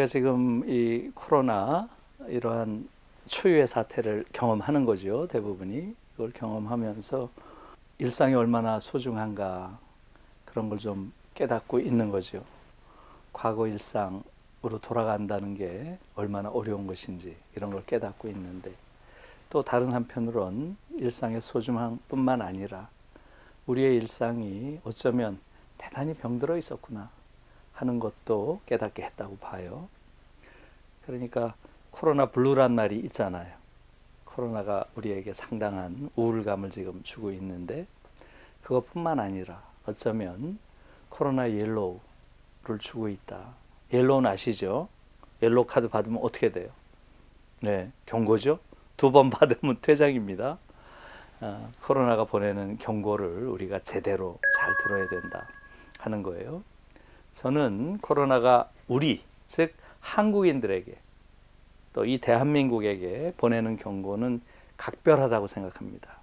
지금 이 코로나 이러한 초유의 사태를 경험하는 거죠. 대부분이 이걸 경험하면서 일상이 얼마나 소중한가 그런 걸 좀 깨닫고 있는 거죠. 과거 일상으로 돌아간다는 게 얼마나 어려운 것인지 이런 걸 깨닫고 있는데, 또 다른 한편으론 일상의 소중함뿐만 아니라 우리의 일상이 어쩌면 대단히 병들어 있었구나 하는 것도 깨닫게 했다고 봐요. 그러니까 코로나 블루란 말이 있잖아요. 코로나가 우리에게 상당한 우울감을 지금 주고 있는데, 그것뿐만 아니라 어쩌면 코로나 옐로우를 주고 있다. 옐로우는 아시죠? 옐로우 카드 받으면 어떻게 돼요? 네, 경고죠. 2번 받으면 퇴장입니다. 코로나가 보내는 경고를 우리가 제대로 잘 들어야 된다 하는 거예요. 저는 코로나가 우리, 즉 한국인들에게, 또 이 대한민국에게 보내는 경고는 각별하다고 생각합니다.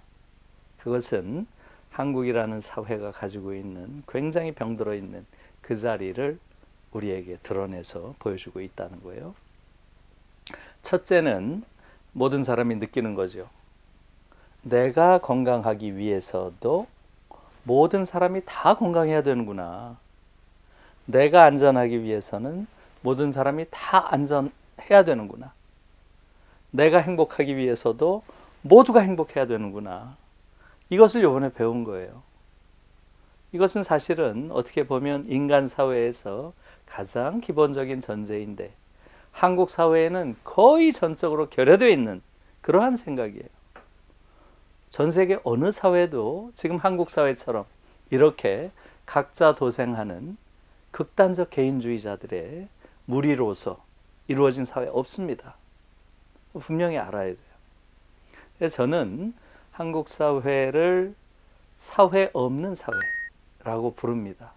그것은 한국이라는 사회가 가지고 있는 굉장히 병들어 있는 그 자리를 우리에게 드러내서 보여주고 있다는 거예요. 첫째는 모든 사람이 느끼는 거죠. 내가 건강하기 위해서도 모든 사람이 다 건강해야 되는구나. 내가 안전하기 위해서는 모든 사람이 다 안전해야 되는구나. 내가 행복하기 위해서도 모두가 행복해야 되는구나. 이것을 이번에 배운 거예요. 이것은 사실은 어떻게 보면 인간 사회에서 가장 기본적인 전제인데, 한국 사회에는 거의 전적으로 결여되어 있는 그러한 생각이에요. 전 세계 어느 사회도 지금 한국 사회처럼 이렇게 각자 도생하는 극단적 개인주의자들의 무리로서 이루어진 사회 없습니다. 분명히 알아야 돼요. 그래서 저는 한국 사회를 사회 없는 사회라고 부릅니다.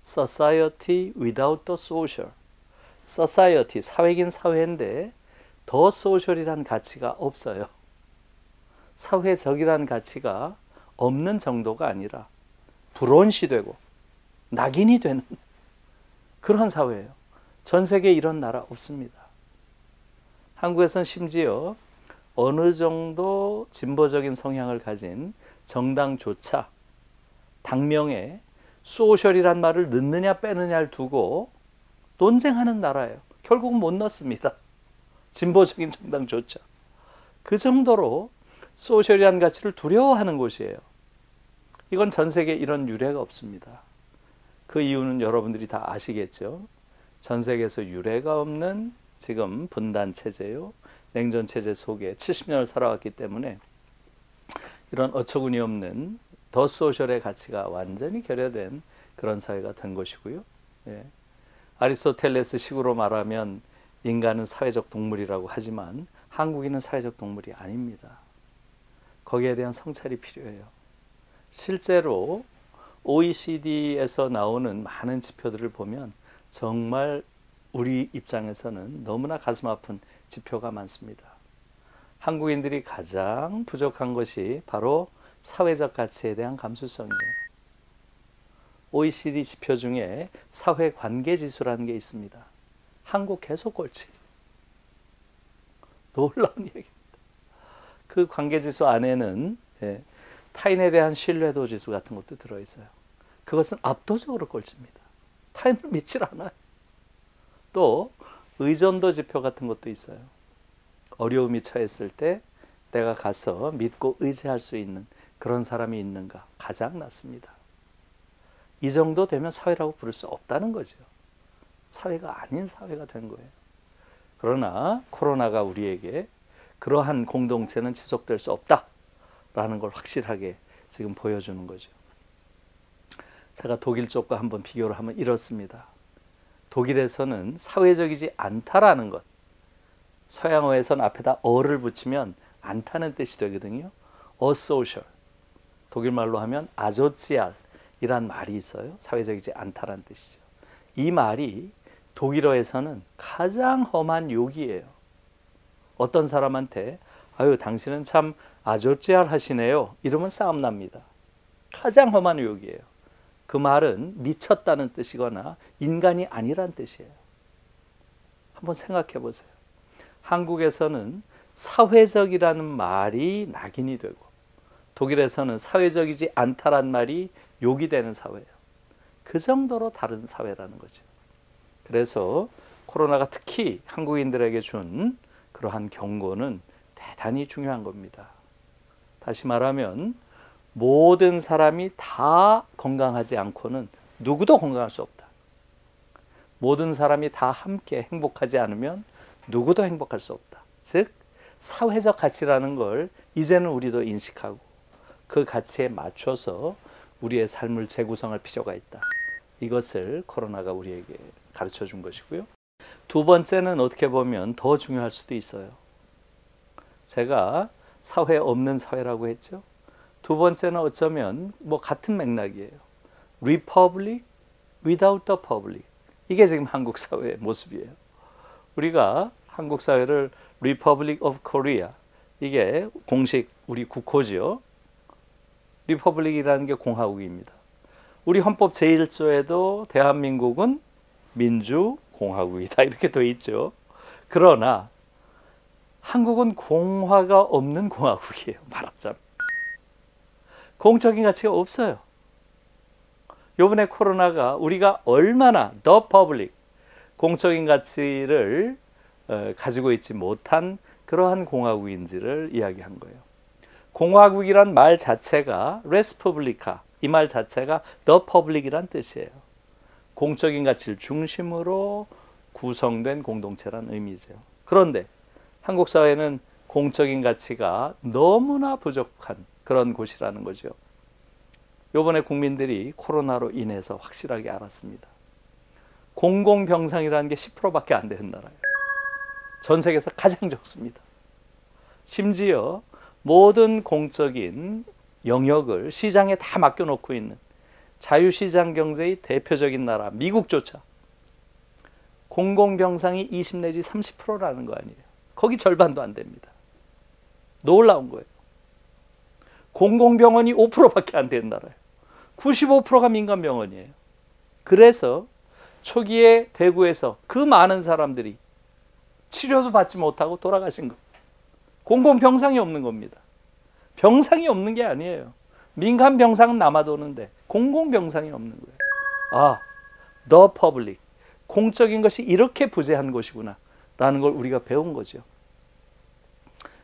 Society without the social. Society, 사회긴 사회인데 더 소셜이란 가치가 없어요. 사회적이란 가치가 없는 정도가 아니라 불온시되고 낙인이 되는 그런 사회예요. 전 세계에 이런 나라 없습니다. 한국에서는 심지어 어느 정도 진보적인 성향을 가진 정당조차 당명에 소셜이란 말을 넣느냐 빼느냐를 두고 논쟁하는 나라예요. 결국은 못 넣습니다. 진보적인 정당조차. 그 정도로 소셜이라는 가치를 두려워하는 곳이에요. 이건 전 세계에 이런 유례가 없습니다. 그 이유는 여러분들이 다 아시겠죠. 전 세계에서 유례가 없는 지금 분단 체제요, 냉전 체제 속에 70년을 살아왔기 때문에 이런 어처구니 없는 더 소셜의 가치가 완전히 결여된 그런 사회가 된 것이고요. 예. 아리스토텔레스 식으로 말하면 인간은 사회적 동물이라고 하지만 한국인은 사회적 동물이 아닙니다. 거기에 대한 성찰이 필요해요. 실제로 OECD에서 나오는 많은 지표들을 보면 정말 우리 입장에서는 너무나 가슴 아픈 지표가 많습니다. 한국인들이 가장 부족한 것이 바로 사회적 가치에 대한 감수성이에요. OECD 지표 중에 사회관계지수라는 게 있습니다. 한국 계속 꼴찌. 놀라운 얘기입니다. 그 관계지수 안에는 타인에 대한 신뢰도 지수 같은 것도 들어있어요. 그것은 압도적으로 꼴찌입니다. 타인을 믿질 않아요. 또 의존도 지표 같은 것도 있어요. 어려움이 처했을 때 내가 가서 믿고 의지할 수 있는 그런 사람이 있는가, 가장 낮습니다. 이 정도 되면 사회라고 부를 수 없다는 거죠. 사회가 아닌 사회가 된 거예요. 그러나 코로나가 우리에게 그러한 공동체는 지속될 수 없다라는 걸 확실하게 지금 보여주는 거죠. 제가 독일 쪽과 한번 비교를 하면 이렇습니다. 독일에서는 사회적이지 않다라는 것, 서양어에서는 앞에다 어를 붙이면 않다는 뜻이 되거든요. asocial, 독일말로 하면 asozial이란 말이 있어요. 사회적이지 않다라는 뜻이죠. 이 말이 독일어에서는 가장 험한 욕이에요. 어떤 사람한테 아유 당신은 참 아조찌알 하시네요 이러면 싸움 납니다. 가장 험한 욕이에요. 그 말은 미쳤다는 뜻이거나 인간이 아니란 뜻이에요. 한번 생각해 보세요. 한국에서는 사회적이라는 말이 낙인이 되고 독일에서는 사회적이지 않다란 말이 욕이 되는 사회예요. 그 정도로 다른 사회라는 거죠. 그래서 코로나가 특히 한국인들에게 준 그러한 경고는 대단히 중요한 겁니다. 다시 말하면 모든 사람이 다 건강하지 않고는 누구도 건강할 수 없다. 모든 사람이 다 함께 행복하지 않으면 누구도 행복할 수 없다. 즉 사회적 가치라는 걸 이제는 우리도 인식하고 그 가치에 맞춰서 우리의 삶을 재구성할 필요가 있다. 이것을 코로나가 우리에게 가르쳐 준 것이고요. 두 번째는 어떻게 보면 더 중요할 수도 있어요. 제가 사회 없는 사회라고 했죠. 두 번째는 어쩌면 뭐 같은 맥락이에요. Republic without the public. 이게 지금 한국 사회의 모습이에요. 우리가 한국 사회를 Republic of Korea, 이게 공식 우리 국호죠. 리퍼블릭이라는 게 공화국입니다. 우리 헌법 제1조에도 대한민국은 민주공화국이다 이렇게 돼 있죠. 그러나 한국은 공화가 없는 공화국이에요. 말하자면 공적인 가치가 없어요. 이번에 코로나가 우리가 얼마나 the public, 공적인 가치를 가지고 있지 못한 그러한 공화국인지를 이야기한 거예요. 공화국이란 말 자체가 레스publi카, 이 말 자체가 the public이란 뜻이에요. 공적인 가치를 중심으로 구성된 공동체란 의미죠. 그런데 한국 사회는 공적인 가치가 너무나 부족한 그런 곳이라는 거죠. 이번에 국민들이 코로나로 인해서 확실하게 알았습니다. 공공병상이라는 게 10%밖에 안 되는 나라예요. 전 세계에서 가장 적습니다. 심지어 모든 공적인 영역을 시장에 다 맡겨놓고 있는 자유시장 경제의 대표적인 나라 미국조차 공공병상이 20 내지 30%라는 거 아니에요. 거기 절반도 안 됩니다. 놀라운 거예요. 공공병원이 5%밖에 안 되는 나라예요. 95%가 민간병원이에요. 그래서 초기에 대구에서 그 많은 사람들이 치료도 받지 못하고 돌아가신 거예요. 공공병상이 없는 겁니다. 병상이 없는 게 아니에요. 민간 병상은 남아도는데 공공병상이 없는 거예요. 아, the public, 공적인 것이 이렇게 부재한 것이구나 라는 걸 우리가 배운 거죠.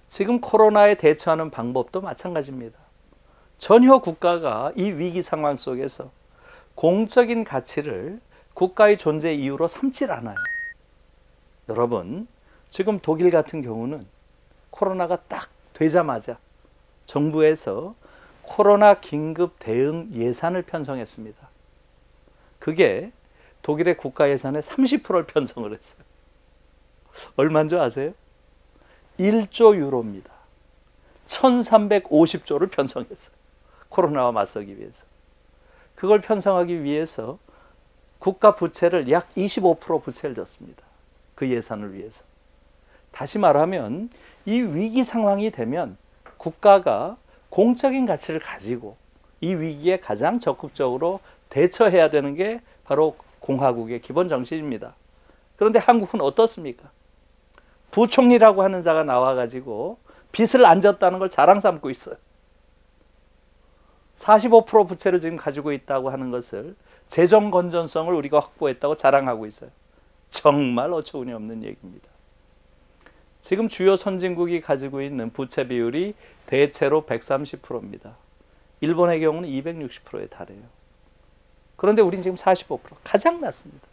지금 코로나에 대처하는 방법도 마찬가지입니다. 전혀 국가가 이 위기 상황 속에서 공적인 가치를 국가의 존재 이유로 삼질 않아요. 여러분, 지금 독일 같은 경우는 코로나가 딱 되자마자 정부에서 코로나 긴급 대응 예산을 편성했습니다. 그게 독일의 국가 예산의 30%를 편성을 했어요. 얼마인 줄 아세요? 1조 유로입니다. 1350조를 편성했어요. 코로나와 맞서기 위해서. 그걸 편성하기 위해서 국가 부채를 약 25% 부채를 졌습니다. 그 예산을 위해서. 다시 말하면 이 위기 상황이 되면 국가가 공적인 가치를 가지고 이 위기에 가장 적극적으로 대처해야 되는 게 바로 공화국의 기본 정신입니다. 그런데 한국은 어떻습니까? 부총리라고 하는 자가 나와가지고 빚을 안 졌다는 걸 자랑 삼고 있어요. 45% 부채를 지금 가지고 있다고 하는 것을 재정 건전성을 우리가 확보했다고 자랑하고 있어요. 정말 어처구니 없는 얘기입니다. 지금 주요 선진국이 가지고 있는 부채 비율이 대체로 130%입니다. 일본의 경우는 260%에 달해요. 그런데 우리는 지금 45%, 가장 낮습니다.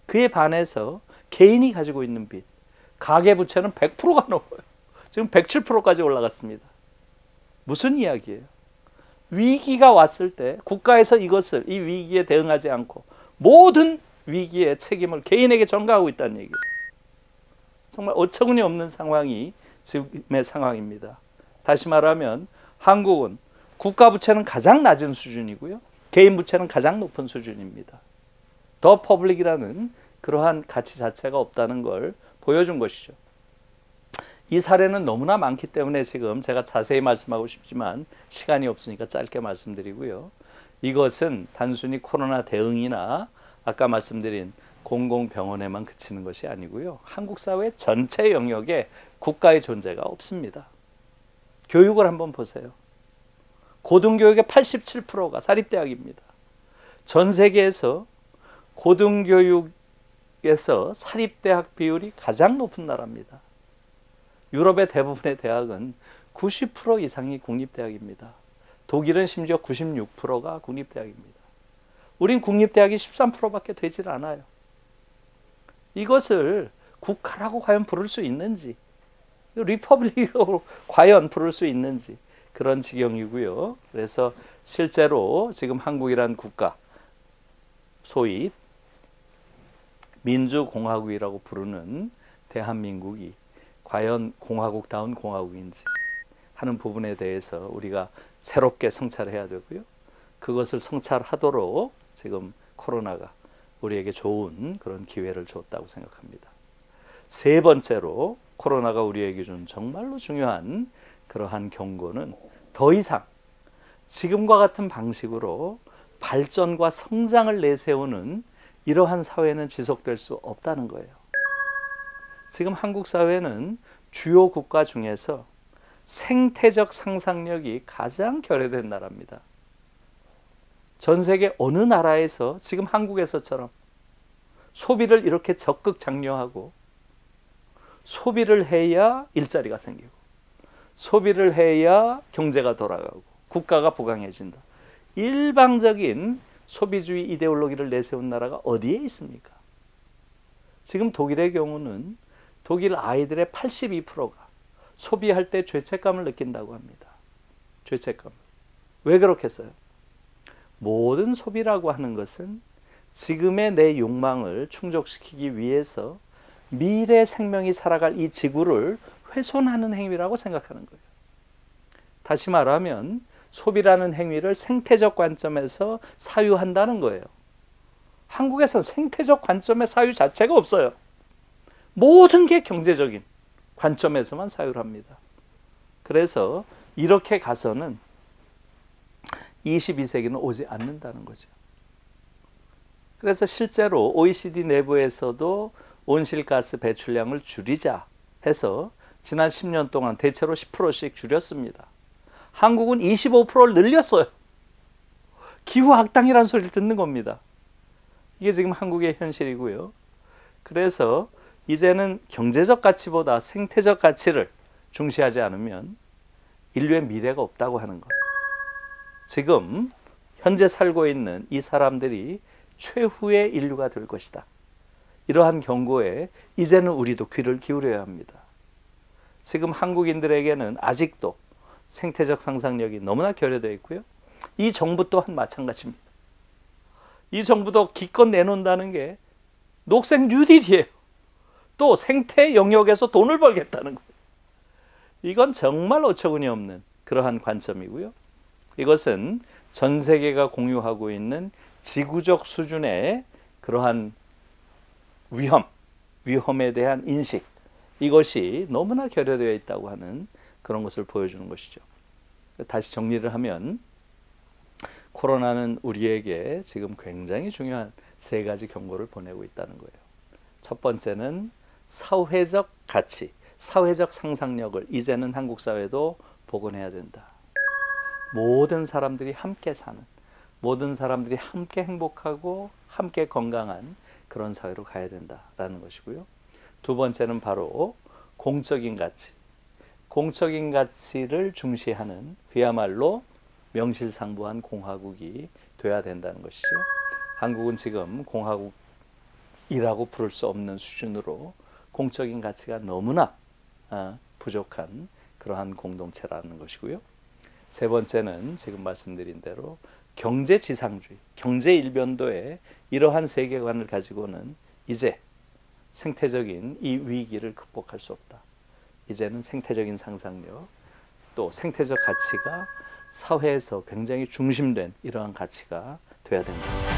그에 반해서 개인이 가지고 있는 빚, 가계부채는 100%가 넘어요. 지금 107%까지 올라갔습니다. 무슨 이야기예요? 위기가 왔을 때 국가에서 이것을, 이 위기에 대응하지 않고 모든 위기의 책임을 개인에게 전가하고 있다는 얘기예요. 정말 어처구니 없는 상황이 지금의 상황입니다. 다시 말하면 한국은 국가 부채는 가장 낮은 수준이고요. 개인 부채는 가장 높은 수준입니다. 더 퍼블릭이라는 그러한 가치 자체가 없다는 걸 보여준 것이죠. 이 사례는 너무나 많기 때문에 지금 제가 자세히 말씀하고 싶지만 시간이 없으니까 짧게 말씀드리고요. 이것은 단순히 코로나 대응이나 아까 말씀드린 공공병원에만 그치는 것이 아니고요. 한국 사회 전체 영역에 국가의 존재가 없습니다. 교육을 한번 보세요. 고등교육의 87%가 사립대학입니다. 전 세계에서 고등교육에서 사립대학 비율이 가장 높은 나라입니다. 유럽의 대부분의 대학은 90% 이상이 국립대학입니다. 독일은 심지어 96%가 국립대학입니다. 우린 국립대학이 13%밖에 되질 않아요. 이것을 국가라고 과연 부를 수 있는지, 리퍼블릭으로 과연 부를 수 있는지 그런 지경이고요. 그래서 실제로 지금 한국이란 국가, 소위 민주공화국이라고 부르는 대한민국이 과연 공화국다운 공화국인지 하는 부분에 대해서 우리가 새롭게 성찰해야 되고요. 그것을 성찰하도록 지금 코로나가 우리에게 좋은 그런 기회를 줬다고 생각합니다. 세 번째로 코로나가 우리에게 준 정말로 중요한 그러한 경고는 더 이상 지금과 같은 방식으로 발전과 성장을 내세우는 이러한 사회는 지속될 수 없다는 거예요. 지금 한국 사회는 주요 국가 중에서 생태적 상상력이 가장 결여된 나라입니다. 전 세계 어느 나라에서 지금 한국에서처럼 소비를 이렇게 적극 장려하고 소비를 해야 일자리가 생기고 소비를 해야 경제가 돌아가고 국가가 부강해진다. 일방적인 소비주의 이데올로기를 내세운 나라가 어디에 있습니까? 지금 독일의 경우는 독일 아이들의 82%가 소비할 때 죄책감을 느낀다고 합니다. 죄책감. 왜 그렇겠어요? 모든 소비라고 하는 것은 지금의 내 욕망을 충족시키기 위해서 미래 생명이 살아갈 이 지구를 훼손하는 행위라고 생각하는 거예요. 다시 말하면 소비라는 행위를 생태적 관점에서 사유한다는 거예요. 한국에서는 생태적 관점의 사유 자체가 없어요. 모든 게 경제적인 관점에서만 사유를 합니다. 그래서 이렇게 가서는 22세기는 오지 않는다는 거죠. 그래서 실제로 OECD 내부에서도 온실가스 배출량을 줄이자 해서 지난 10년 동안 대체로 10%씩 줄였습니다. 한국은 25%를 늘렸어요. 기후악당이라는 소리를 듣는 겁니다. 이게 지금 한국의 현실이고요. 그래서 이제는 경제적 가치보다 생태적 가치를 중시하지 않으면 인류의 미래가 없다고 하는 것. 지금 현재 살고 있는 이 사람들이 최후의 인류가 될 것이다. 이러한 경고에 이제는 우리도 귀를 기울여야 합니다. 지금 한국인들에게는 아직도 생태적 상상력이 너무나 결여되어 있고요. 이 정부 또한 마찬가지입니다. 이 정부도 기껏 내놓는다는 게 녹색 뉴딜이에요. 또 생태 영역에서 돈을 벌겠다는 거예요. 이건 정말 어처구니 없는 그러한 관점이고요. 이것은 전 세계가 공유하고 있는 지구적 수준의 그러한 위험에 대한 인식, 이것이 너무나 결여되어 있다고 하는 그런 것을 보여주는 것이죠. 다시 정리를 하면 코로나는 우리에게 지금 굉장히 중요한 세 가지 경고를 보내고 있다는 거예요. 첫 번째는 사회적 가치, 사회적 상상력을 이제는 한국 사회도 복원해야 된다. 모든 사람들이 함께 사는, 모든 사람들이 함께 행복하고 함께 건강한 그런 사회로 가야 된다라는 것이고요. 두 번째는 바로 공적인 가치, 공적인 가치를 중시하는 그야말로 명실상부한 공화국이 돼야 된다는 것이죠. 한국은 지금 공화국이라고 부를 수 없는 수준으로 공적인 가치가 너무나 부족한 그러한 공동체라는 것이고요. 세 번째는 지금 말씀드린 대로 경제지상주의, 경제일변도의 이러한 세계관을 가지고는 이제 생태적인 이 위기를 극복할 수 없다. 이제는 생태적인 상상력, 또 생태적 가치가 사회에서 굉장히 중심된 이러한 가치가 돼야 된다.